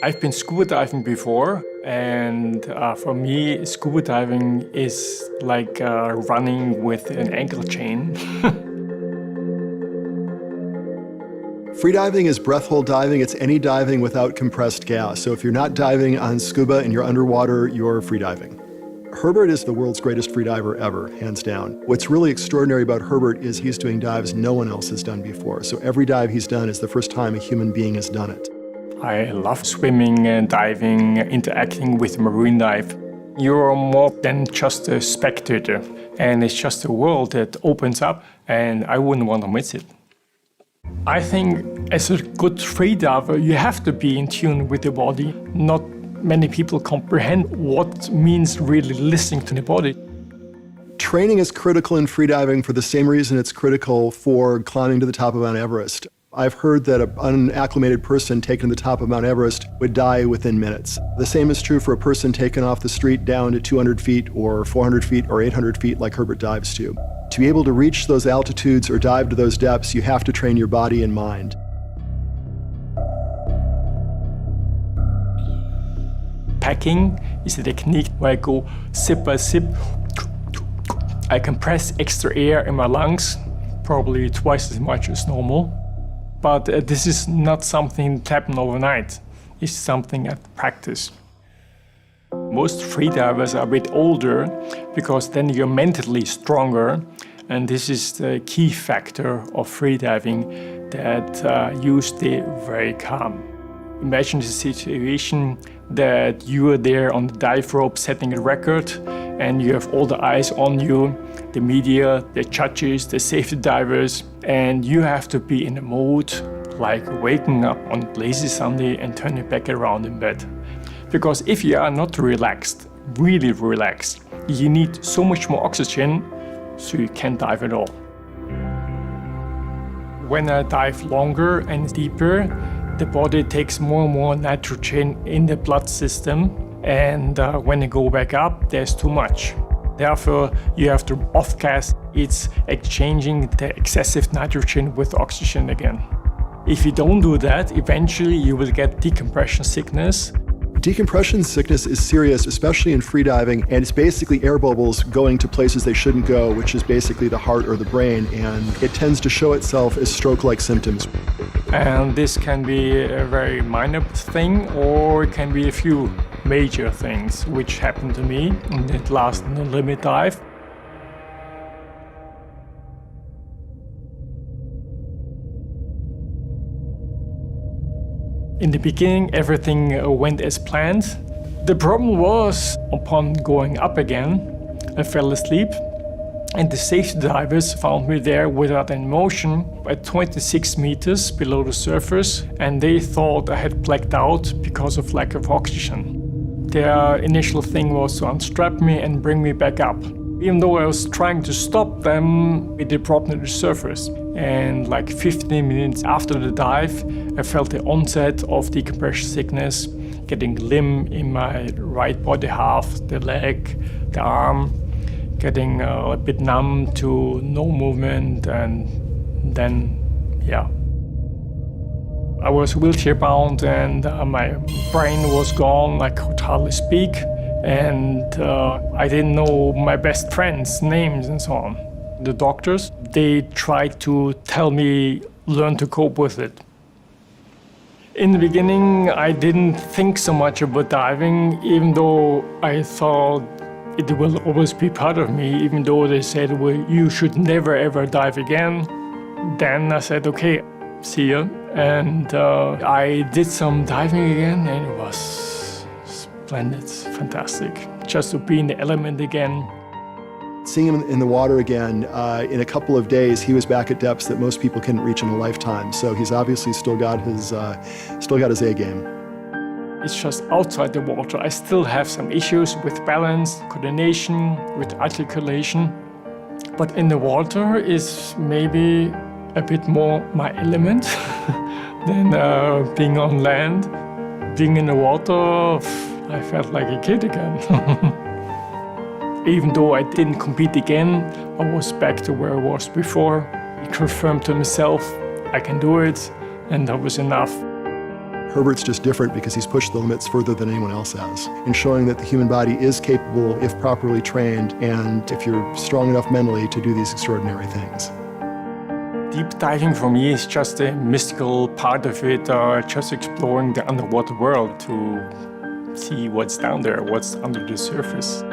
I've been scuba diving before, and for me, scuba diving is like running with an ankle chain. Freediving is breath hold diving. It's any diving without compressed gas. So if you're not diving on scuba and you're underwater, you're freediving. Herbert is the world's greatest freediver ever, hands down. What's really extraordinary about Herbert is he's doing dives no one else has done before. So every dive he's done is the first time a human being has done it. I love swimming and diving, interacting with marine life. You're more than just a spectator, and it's just a world that opens up, and I wouldn't want to miss it. I think as a good freediver, you have to be in tune with the body. Not many people comprehend what means really listening to the body. Training is critical in freediving for the same reason it's critical for climbing to the top of Mount Everest. I've heard that an unacclimated person taken to the top of Mount Everest would die within minutes. The same is true for a person taken off the street down to 200 feet or 400 feet or 800 feet like Herbert dives to. To be able to reach those altitudes or dive to those depths, you have to train your body and mind. Packing is a technique where I go sip by sip. I compress extra air in my lungs, probably twice as much as normal. But this is not something that happened overnight. It's something at practice. Most freedivers are a bit older because then you're mentally stronger, and this is the key factor of freediving, that you stay very calm. Imagine the situation that you are there on the dive rope setting a record, and you have all the eyes on you, the media, the judges, the safety divers, and you have to be in a mode like waking up on lazy Sunday and turning back around in bed. Because if you are not relaxed, really relaxed, you need so much more oxygen, so you can't dive at all. When I dive longer and deeper, the body takes more and more nitrogen in the blood system, and when you go back up, there's too much. Therefore, you have to off-gas. It's exchanging the excessive nitrogen with oxygen again. If you don't do that, eventually you will get decompression sickness. Decompression sickness is serious, especially in freediving, and it's basically air bubbles going to places they shouldn't go, which is basically the heart or the brain, and it tends to show itself as stroke-like symptoms. And this can be a very minor thing, or it can be a few major things, which happened to me in the last No Limit dive. In the beginning, everything went as planned. The problem was, upon going up again, I fell asleep, and the safety divers found me there without any motion at 26 meters below the surface, and they thought I had blacked out because of lack of oxygen. Their initial thing was to unstrap me and bring me back up. Even though I was trying to stop them, they brought me to the surface. And like 15 minutes after the dive, I felt the onset of decompression sickness, getting limp in my right body half, the leg, the arm, getting a bit numb to no movement, and then, yeah. I was wheelchair bound, and my brain was gone. I could hardly speak, and I didn't know my best friends' names and so on. The doctors, they tried to tell me, learn to cope with it. In the beginning, I didn't think so much about diving, even though I thought it will always be part of me, even though they said, well, you should never ever dive again. Then I said, okay, see ya. And I did some diving again, and it was splendid, fantastic. Just to be in the element again. Seeing him in the water again, in a couple of days, he was back at depths that most people couldn't reach in a lifetime. So he's obviously still got his A game. It's just outside the water. I still have some issues with balance, coordination, with articulation. But in the water is maybe a bit more my element than being on land. Being in the water, I felt like a kid again. Even though I didn't compete again, I was back to where I was before. I confirmed to myself I can do it, and that was enough. Herbert's just different because he's pushed the limits further than anyone else has, and showing that the human body is capable, if properly trained, and if you're strong enough mentally to do these extraordinary things. Deep diving for me is just a mystical part of it, just exploring the underwater world to see what's down there, what's under the surface.